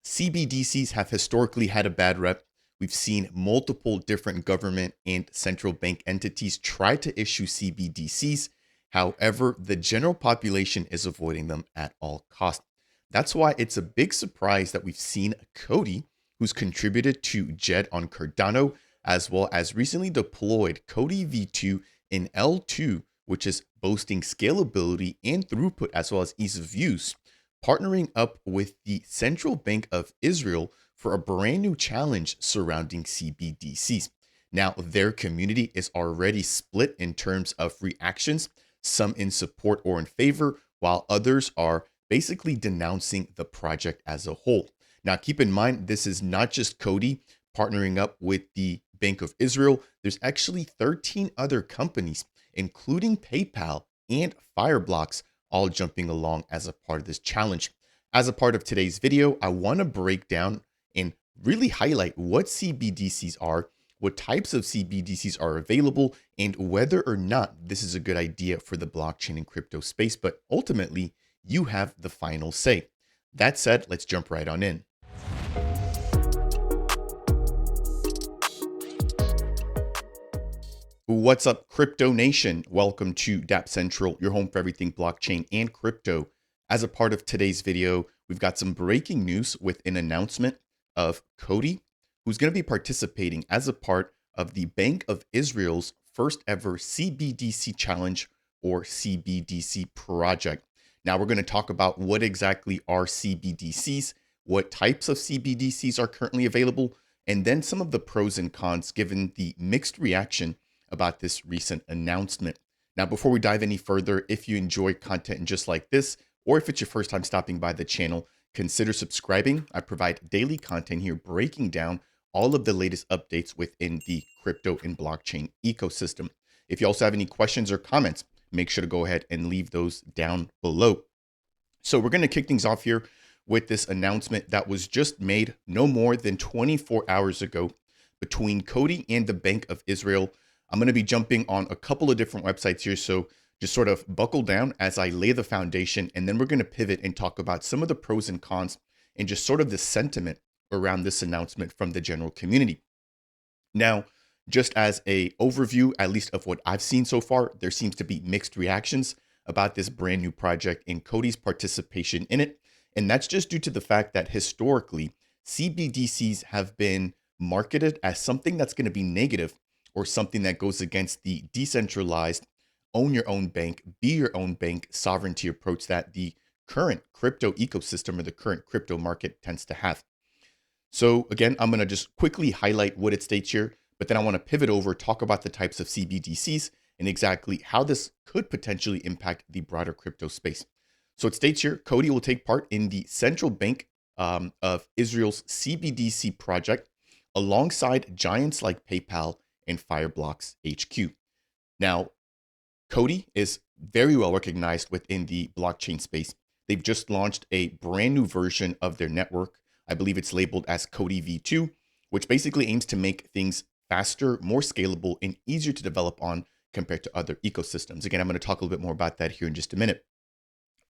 CBDCs have historically had a bad rep. We've seen multiple different government and central bank entities try to issue CBDCs. However, the general population is avoiding them at all costs. That's why it's a big surprise that we've seen COTI, who's contributed to DJED on Cardano, as well as recently deployed COTI V2 in L2, which is boasting scalability and throughput as well as ease of use, partnering up with the Central Bank of Israel for a brand new challenge surrounding CBDCs. Now, their community is already split in terms of reactions, some in support or in favor, while others are basically denouncing the project as a whole. Now, keep in mind, this is not just COTI partnering up with the Bank of Israel. There's actually 13 other companies, including PayPal and Fireblocks, all jumping along as a part of this challenge. As a part of today's video, I want to break down and really highlight what CBDCs are, what types of CBDCs are available, and whether or not this is a good idea for the blockchain and crypto space. But ultimately, you have the final say. That said, let's jump right on in. What's up, Crypto Nation? Welcome to Dapp Central, your home for everything blockchain and crypto. As a part of today's video, we've got some breaking news with an announcement of COTI, who's going to be participating as a part of the Bank of Israel's first ever CBDC challenge or CBDC project. Now we're going to talk about what exactly are CBDCs, what types of CBDCs are currently available, and then some of the pros and cons given the mixed reaction about this recent announcement. Now, before we dive any further, if you enjoy content just like this, or if it's your first time stopping by the channel, consider subscribing. I provide daily content here breaking down all of the latest updates within the crypto and blockchain ecosystem. If you also have any questions or comments, make sure to go ahead and leave those down below. So we're going to kick things off here with this announcement that was just made no more than 24 hours ago between COTI and the Bank of Israel. I'm going to be jumping on a couple of different websites here, so just sort of buckle down as I lay the foundation, and then we're going to pivot and talk about some of the pros and cons and just sort of the sentiment around this announcement from the general community. Now, just as an overview, at least of what I've seen so far, there seems to be mixed reactions about this brand new project and COTI's participation in it. And that's just due to the fact that historically, CBDCs have been marketed as something that's going to be negative or something that goes against the decentralized, own your own bank, be your own bank sovereignty approach that the current crypto ecosystem or the current crypto market tends to have. So again, I'm going to just quickly highlight what it states here, but then I want to pivot over, talk about the types of CBDCs and exactly how this could potentially impact the broader crypto space. So it states here, COTI will take part in the Central Bank of Israel's CBDC project alongside giants like PayPal and Fireblocks HQ. Now, COTI is very well recognized within the blockchain space. They've just launched a brand new version of their network. I believe it's labeled as COTI V2, which basically aims to make things faster, more scalable, and easier to develop on compared to other ecosystems. Again, I'm going to talk a little bit more about that here in just a minute.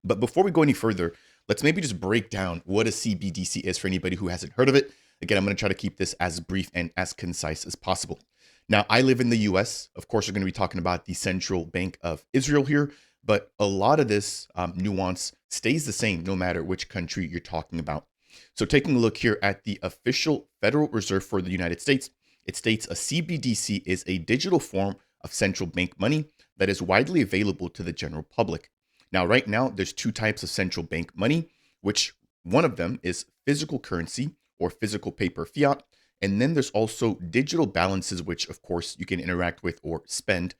But before we go any further, let's maybe just break down what a CBDC is for anybody who hasn't heard of it. Again, I'm going to try to keep this as brief and as concise as possible. Now, I live in the US. Of course, we're going to be talking about the Central Bank of Israel here, but a lot of this nuance stays the same no matter which country you're talking about. So taking a look here at the official Federal Reserve for the United States, it states a CBDC is a digital form of central bank money that is widely available to the general public. Now, right now, there's two types of central bank money, which one of them is physical currency or physical paper fiat. And then there's also digital balances, which of course you can interact with or spend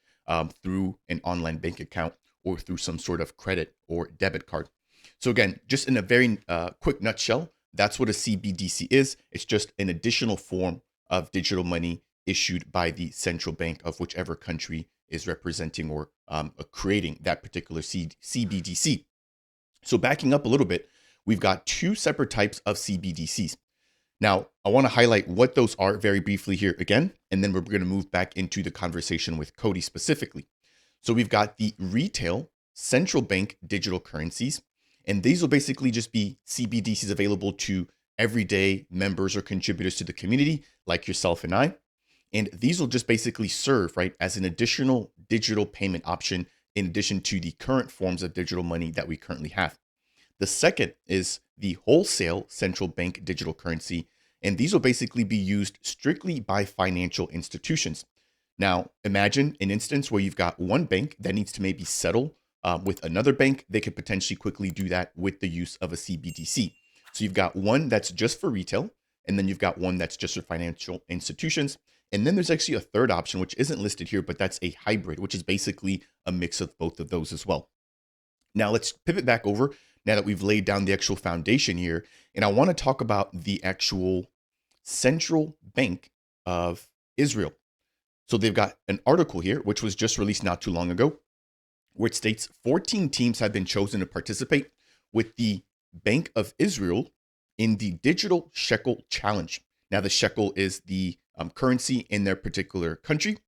through an online bank account or through some sort of credit or debit card. So again, just in a very quick nutshell, that's what a CBDC is. It's just an additional form of digital money issued by the central bank of whichever country is representing or creating that particular CBDC. So backing up a little bit, we've got two separate types of CBDCs. Now, I want to highlight what those are very briefly here again, and then we're going to move back into the conversation with COTI specifically. So we've got the retail central bank digital currencies, and these will basically just be CBDCs available to everyday members or contributors to the community, like yourself and I. And these will just basically serve, right, as an additional digital payment option in addition to the current forms of digital money that we currently have. The second is the wholesale central bank digital currency, and these will basically be used strictly by financial institutions. Now, imagine an instance where you've got one bank that needs to maybe settle with another bank. They could potentially quickly do that with the use of a CBDC. So you've got one that's just for retail, and then you've got one that's just for financial institutions. And then there's actually a third option, which isn't listed here, but that's a hybrid, which is basically a mix of both of those as well. Now let's pivot back over now that we've laid down the actual foundation here. And I want to talk about the actual central bank of Israel. So they've got an article here, which was just released not too long ago, where it states 14 teams have been chosen to participate with the Bank of Israel in the Digital Shekel Challenge. Now, the shekel is the currency in their particular country.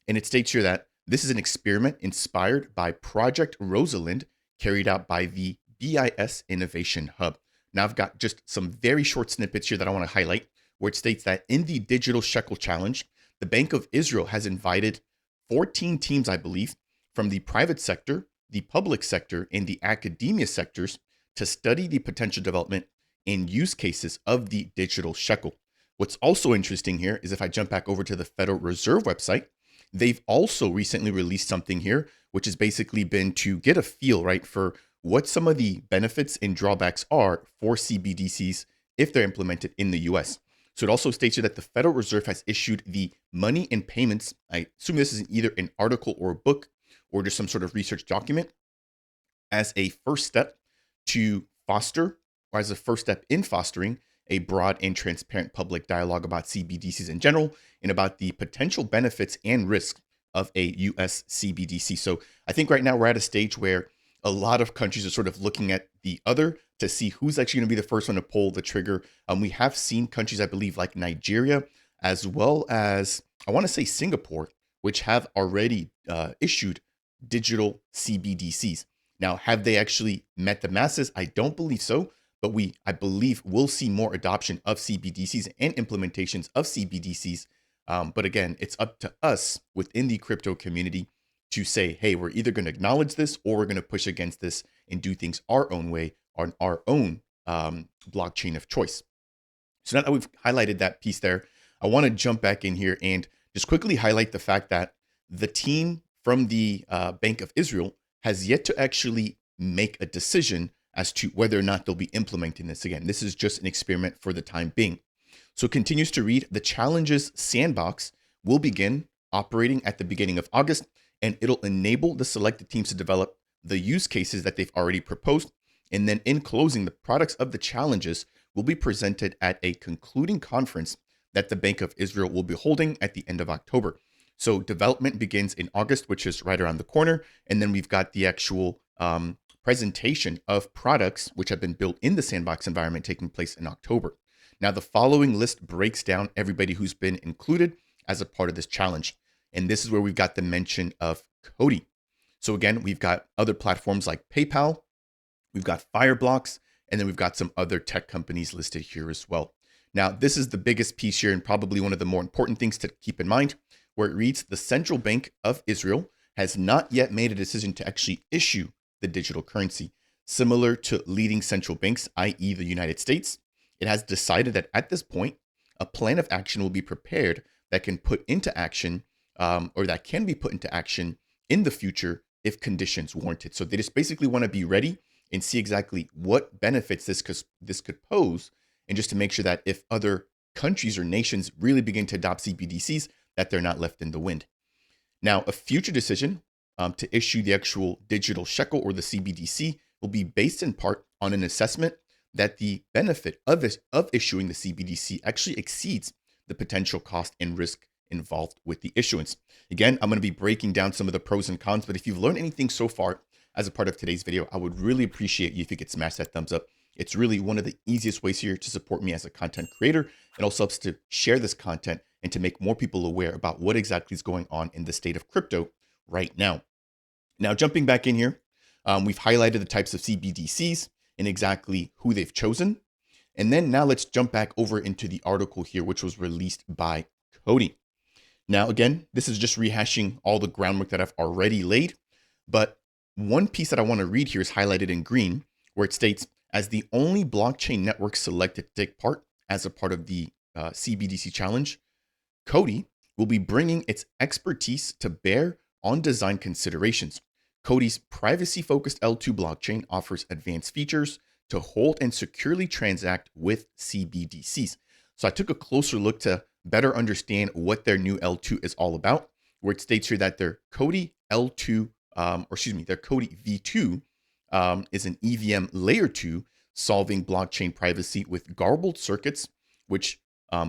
And it states here that this is an experiment inspired by Project Rosalind, carried out by the BIS Innovation Hub. Now, I've got just some very short snippets here that I want to highlight, where it states that in the Digital Shekel Challenge, the Bank of Israel has invited 14 teams, I believe, from the private sector, the public sector, and the academia sectors to study the potential development and use cases of the digital shekel. What's also interesting here is if I jump back over to the Federal Reserve website, they've also recently released something here, which has basically been to get a feel, right, for what some of the benefits and drawbacks are for CBDCs if they're implemented in the US. So it also states here that the Federal Reserve has issued the Money and Payments. I assume this is either an article or a book or just some sort of research document as a first step to foster, or as a first step in fostering, a broad and transparent public dialogue about CBDCs in general and about the potential benefits and risks of a US CBDC. So I think right now we're at a stage where a lot of countries are sort of looking at the other to see who's actually going to be the first one to pull the trigger. We have seen countries, I believe, like Nigeria, as well as, I want to say Singapore, which have already issued digital CBDCs. Now, have they actually met the masses? I don't believe so, but I believe we'll see more adoption of CBDCs and implementations of CBDCs. But again, it's up to us within the crypto community to say, hey, we're either going to acknowledge this or we're going to push against this and do things our own way on our own blockchain of choice. So now that we've highlighted that piece there, I want to jump back in here and just quickly highlight the fact that the team from the Bank of Israel has yet to actually make a decision as to whether or not they'll be implementing this. Again, this is just an experiment for the time being. So it continues to read, the challenges sandbox will begin operating at the beginning of August, and it'll enable the selected teams to develop the use cases that they've already proposed. And then in closing, the products of the challenges will be presented at a concluding conference that the Bank of Israel will be holding at the end of October. So development begins in August, which is right around the corner. And then we've got the actual presentation of products which have been built in the sandbox environment taking place in October. Now, the following list breaks down everybody who's been included as a part of this challenge. And this is where we've got the mention of COTI. So again, we've got other platforms like PayPal, we've got Fireblocks, and then we've got some other tech companies listed here as well. Now, this is the biggest piece here and probably one of the more important things to keep in mind, where it reads, the Central Bank of Israel has not yet made a decision to actually issue the digital currency. Similar to leading central banks, i.e. the United States, it has decided that at this point, a plan of action will be prepared that can put into action, or that can be put into action in the future if conditions warranted. So they just basically want to be ready and see exactly what benefits this could pose, and just to make sure that if other countries or nations really begin to adopt CBDCs, that they're not left in the wind. Now, a future decision to issue the actual digital shekel or the CBDC will be based in part on an assessment that the benefit of issuing the CBDC actually exceeds the potential cost and risk involved with the issuance. Again, I'm going to be breaking down some of the pros and cons, but if you've learned anything so far as a part of today's video, I would really appreciate you if you could smash that thumbs up. It's really one of the easiest ways here to support me as a content creator. It also helps to share this content and to make more people aware about what exactly is going on in the state of crypto right now. Now, jumping back in here, we've highlighted the types of CBDCs and exactly who they've chosen. And then now let's jump back over into the article here, which was released by COTI. Now, again, this is just rehashing all the groundwork that I've already laid. But one piece that I want to read here is highlighted in green, where it states, as the only blockchain network selected to take part as a part of the CBDC challenge, COTI will be bringing its expertise to bear on design considerations. COTI's privacy-focused L2 blockchain offers advanced features to hold and securely transact with CBDCs. So I took a closer look to better understand what their new L2 is all about, where it states here that their COTI L2, their COTI V2 is an EVM layer 2 solving blockchain privacy with garbled circuits, which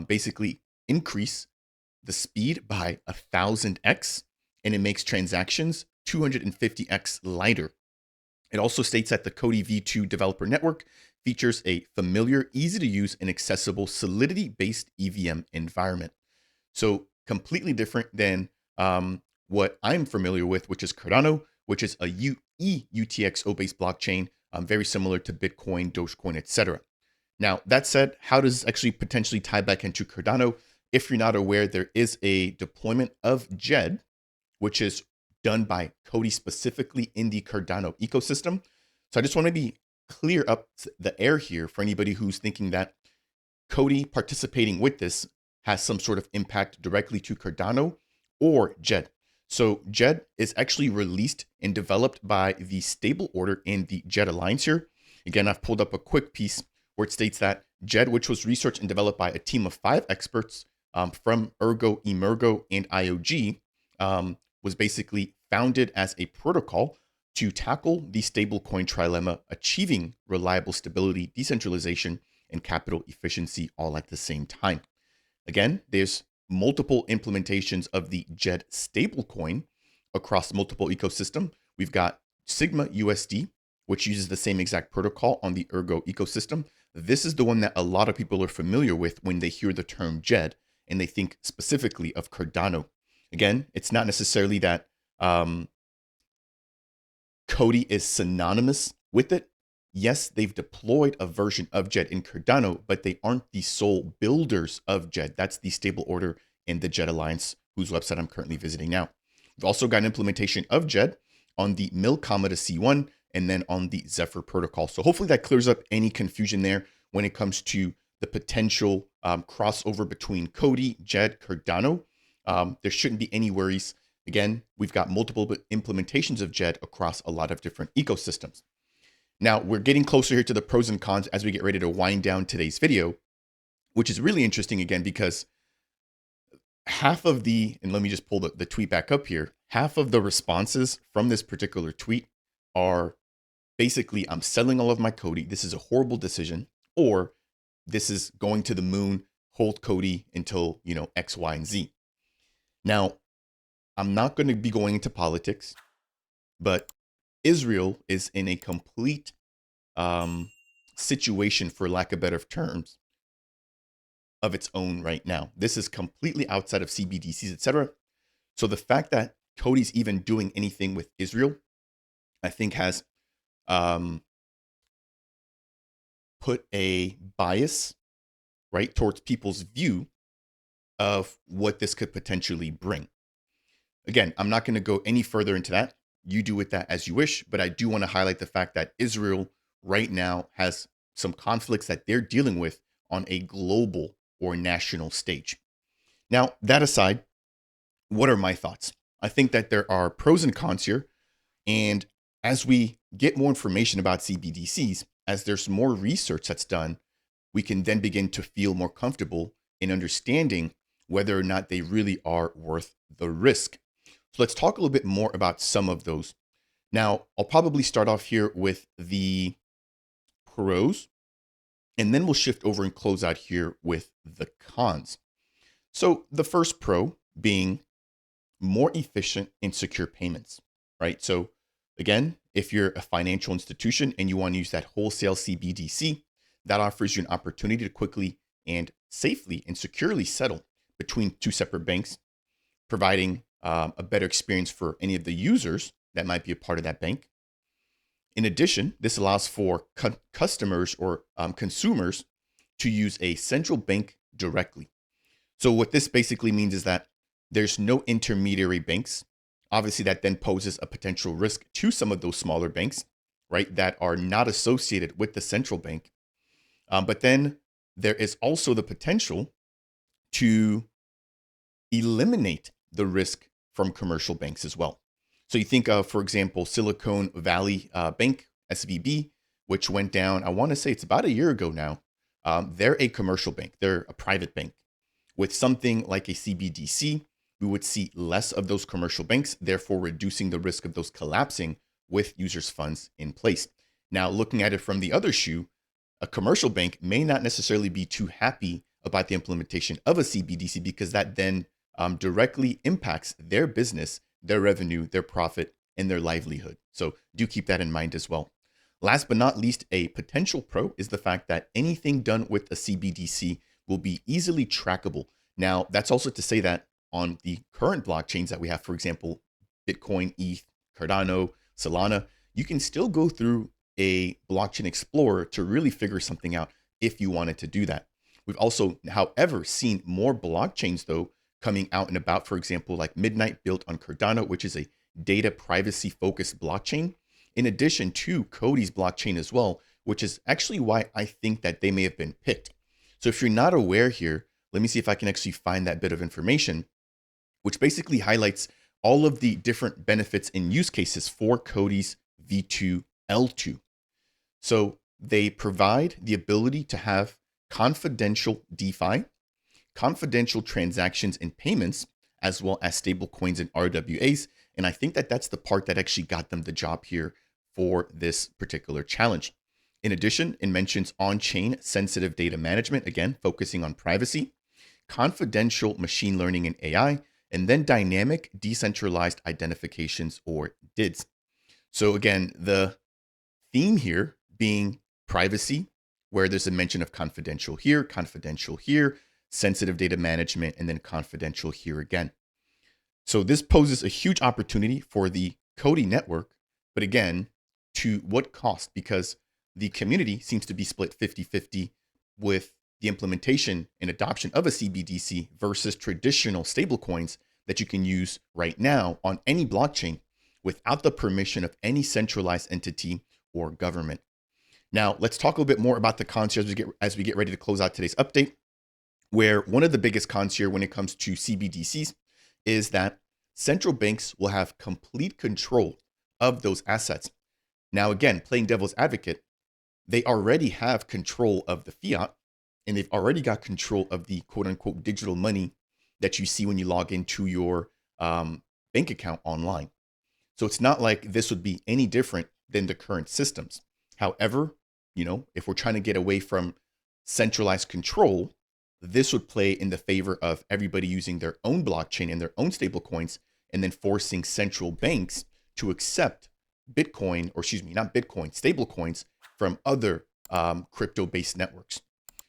basically increase the speed by 1000x, and it makes transactions 250x lighter. It also states that the COTI V2 developer network features a familiar, easy to use, and accessible Solidity-based EVM environment. So completely different than what I'm familiar with, which is Cardano, which is a UTXO-based blockchain, very similar to Bitcoin, Dogecoin, etc. Now, that said, how does this actually potentially tie back into Cardano? If you're not aware, there is a deployment of DJED, which is done by COTI specifically in the Cardano ecosystem. So I just want to be clear up the air here for anybody who's thinking that COTI participating with this has some sort of impact directly to Cardano or DJED. So DJED is actually released and developed by the stable order in the DJED Alliance here. Again, I've pulled up a quick piece where it states that DJED, which was researched and developed by a team of 5 experts from Ergo, Emergo, and IOG, was basically founded as a protocol to tackle the stablecoin trilemma, achieving reliable stability, decentralization, and capital efficiency all at the same time. Again, there's multiple implementations of the DJED stablecoin across multiple ecosystem. We've got Sigma USD, which uses the same exact protocol on the Ergo ecosystem. This is the one that a lot of people are familiar with when they hear the term DJED, and they think specifically of Cardano. Again, it's not necessarily that COTI is synonymous with it. Yes, they've deployed a version of DJED in Cardano, but they aren't the sole builders of DJED. That's the stable order in the DJED Alliance, whose website I'm currently visiting now. We've also got an implementation of DJED on the Milcomata C1 and then on the Zephyr protocol. So hopefully that clears up any confusion there when it comes to the potential crossover between COTI, DJED, Cardano. There shouldn't be any worries. Again, we've got multiple implementations of DJED across a lot of different ecosystems. Now, we're getting closer here to the pros and cons as we get ready to wind down today's video, which is really interesting again, because half of and let me just pull the tweet back up here, half of the responses from this particular tweet are basically, I'm selling all of my COTI, this is a horrible decision, or this is going to the moon, hold COTI until, X, Y, and Z. Now, I'm not going to be going into politics, but Israel is in a complete situation, for lack of better terms, of its own right now. This is completely outside of CBDCs, etc. So the fact that COTI's even doing anything with Israel, I think has put a bias, right, towards people's view of what this could potentially bring. Again, I'm not going to go any further into that. You do with that as you wish, but I do want to highlight the fact that Israel right now has some conflicts that they're dealing with on a global or national stage. Now, that aside, what are my thoughts? I think that there are pros and cons here. And as we get more information about CBDCs, as there's more research that's done, we can then begin to feel more comfortable in understanding whether or not they really are worth the risk. So let's talk a little bit more about some of those. Now, I'll probably start off here with the pros, and then we'll shift over and close out here with the cons. So the first pro being more efficient and secure payments, right? So again, if you're a financial institution and you want to use that wholesale CBDC, that offers you an opportunity to quickly and safely and securely settle between 2 separate banks, providing a better experience for any of the users that might be a part of that bank. In addition, this allows for customers or consumers to use a central bank directly. So what this basically means is that there's no intermediary banks. Obviously, that then poses a potential risk to some of those smaller banks, right, that are not associated with the central bank. But then there is also the potential to eliminate the risk from commercial banks as well. So you think of, for example, Silicon Valley Bank, SVB, which went down, I want to say it's about a year ago now. They're a commercial bank. They're a private bank. With something like a CBDC, we would see less of those commercial banks, therefore reducing the risk of those collapsing with users' funds in place. Now, looking at it from the other shoe, a commercial bank may not necessarily be too happy about the implementation of a CBDC because that then directly impacts their business, their revenue, their profit, and their livelihood. So do keep that in mind as well. Last but not least, a potential pro is the fact that anything done with a CBDC will be easily trackable. Now, that's also to say that on the current blockchains that we have, for example, Bitcoin, ETH, Cardano, Solana, you can still go through a blockchain explorer to really figure something out if you wanted to do that. We've also, however, seen more blockchains, though, coming out and about, for example, like Midnight built on Cardano, which is a data privacy focused blockchain, in addition to COTI's blockchain as well, which is actually why I think that they may have been picked. So if you're not aware here, let me see if I can actually find that bit of information, which basically highlights all of the different benefits and use cases for COTI's V2L2. So they provide the ability to have confidential DeFi, confidential transactions and payments, as well as stable coins and RWAs. And I think that that's the part that actually got them the job here for this particular challenge. In addition, it mentions on-chain sensitive data management, again, focusing on privacy, confidential machine learning and AI, and then dynamic decentralized identifications or DIDs. So again, the theme here being privacy, where there's a mention of confidential here, sensitive data management, and then confidential here again. So this poses a huge opportunity for the COTI network, but again, to what cost? Because the community seems to be split 50-50 with the implementation and adoption of a CBDC versus traditional stablecoins that you can use right now on any blockchain without the permission of any centralized entity or government. Now, let's talk a little bit more about the cons here as we get ready to close out today's update, where one of the biggest cons here when it comes to CBDCs is that central banks will have complete control of those assets. Now, again, playing devil's advocate, they already have control of the fiat, and they've already got control of the quote unquote digital money that you see when you log into your bank account online. So it's not like this would be any different than the current systems. However, if we're trying to get away from centralized control, this would play in the favor of everybody using their own blockchain and their own stable coins, and then forcing central banks to accept Bitcoin, or excuse me, not Bitcoin, stable coins from other crypto-based networks.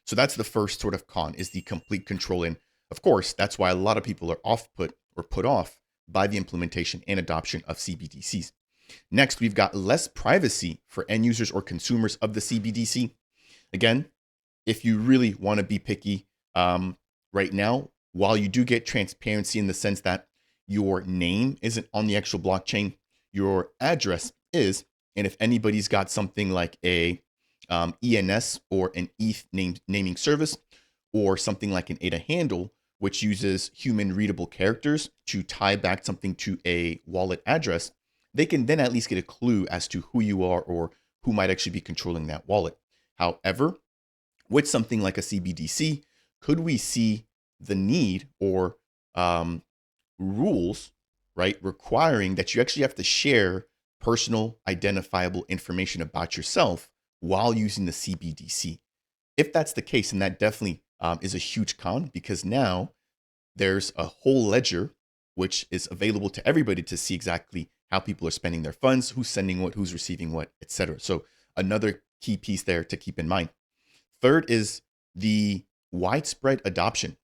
So that's the first sort of con, is the complete control. And of course, that's why a lot of people are put off by the implementation and adoption of CBDCs. Next, we've got less privacy for end users or consumers of the CBDC. Again, if you really want to be picky right now, while you do get transparency in the sense that your name isn't on the actual blockchain, your address is. And if anybody's got something like a ENS or an ETH naming service, or something like an ADA handle, which uses human readable characters to tie back something to a wallet address, they can then at least get a clue as to who you are or who might actually be controlling that wallet. However, with something like a CBDC, could we see the need or rules, right, requiring that you actually have to share personal identifiable information about yourself while using the CBDC? If that's the case, and that definitely is a huge con, because now there's a whole ledger which is available to everybody to see exactly how people are spending their funds, who's sending what, who's receiving what, etc. So another key piece there to keep in mind. Third is the widespread adoption.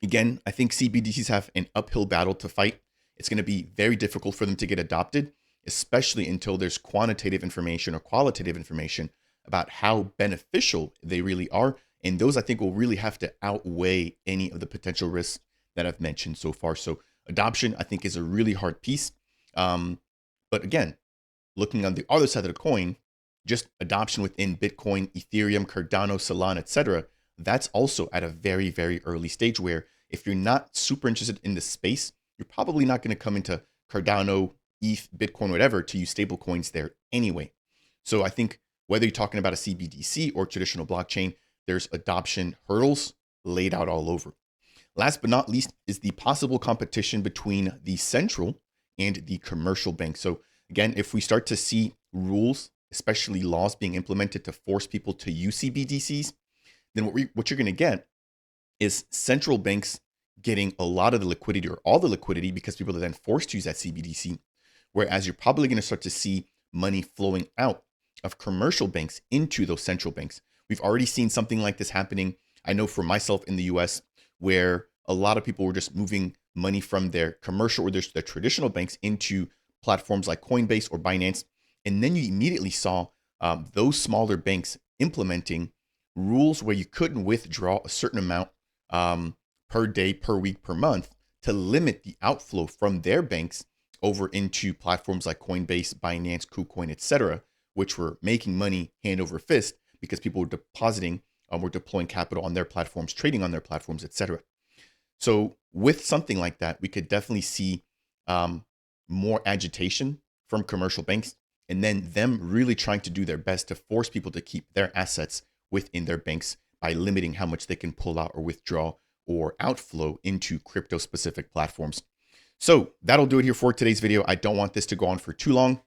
Again, I think CBDCs have an uphill battle to fight. It's going to be very difficult for them to get adopted, especially until there's quantitative information or qualitative information about how beneficial they really are And those I think will really have to outweigh any of the potential risks that I've mentioned so far. So adoption, I think, is a really hard piece. But again, looking on the other side of the coin, just adoption within Bitcoin, Ethereum, Cardano, Solana, etc., that's also at a very, very early stage where if you're not super interested in the space, you're probably not going to come into Cardano, ETH, Bitcoin, whatever, to use stable coins there anyway. So I think whether you're talking about a CBDC or traditional blockchain, there's adoption hurdles laid out all over. Last but not least is the possible competition between the central and the commercial banks. So again, if we start to see rules, especially laws being implemented to force people to use CBDCs, then what you're going to get is central banks getting a lot of the liquidity or all the liquidity because people are then forced to use that CBDC. Whereas you're probably going to start to see money flowing out of commercial banks into those central banks. We've already seen something like this happening. I know for myself in the US, where a lot of people were just moving money from their commercial or their traditional banks into platforms like Coinbase or Binance. And then you immediately saw those smaller banks implementing rules where you couldn't withdraw a certain amount per day, per week, per month to limit the outflow from their banks over into platforms like Coinbase, Binance, KuCoin, etc., which were making money hand over fist because people were depositing or deploying capital on their platforms, trading on their platforms, etc. So with something like that, we could definitely see more agitation from commercial banks, and then them really trying to do their best to force people to keep their assets within their banks by limiting how much they can pull out or withdraw or outflow into crypto-specific platforms. So that'll do it here for today's video. I don't want this to go on for too long,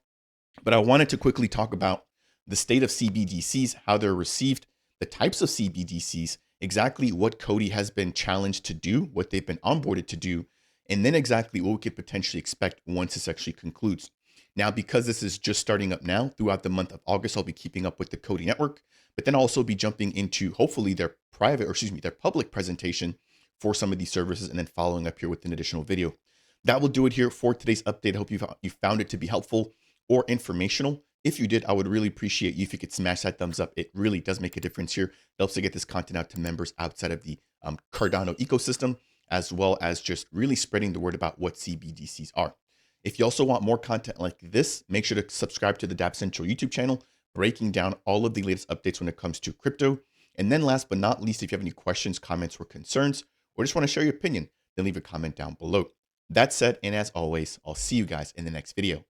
but I wanted to quickly talk about the state of CBDCs, how they're received, the types of CBDCs, exactly what COTI has been challenged to do, what they've been onboarded to do, and then exactly what we could potentially expect once this actually concludes. Now, because this is just starting up now, throughout the month of August, I'll be keeping up with the COTI network, but then also be jumping into hopefully their their public presentation for some of these services, and then following up here with an additional video. That will do it here for today's update. I hope you found it to be helpful or informational. If you did, I would really appreciate you if you could smash that thumbs up. It really does make a difference here. It helps to get this content out to members outside of the Cardano ecosystem, as well as just really spreading the word about what CBDCs are. If you also want more content like this, make sure to subscribe to the Dapp Central YouTube channel, breaking down all of the latest updates when it comes to crypto. And then last but not least, if you have any questions, comments, or concerns, or just want to share your opinion, then leave a comment down below. That said, and as always, I'll see you guys in the next video.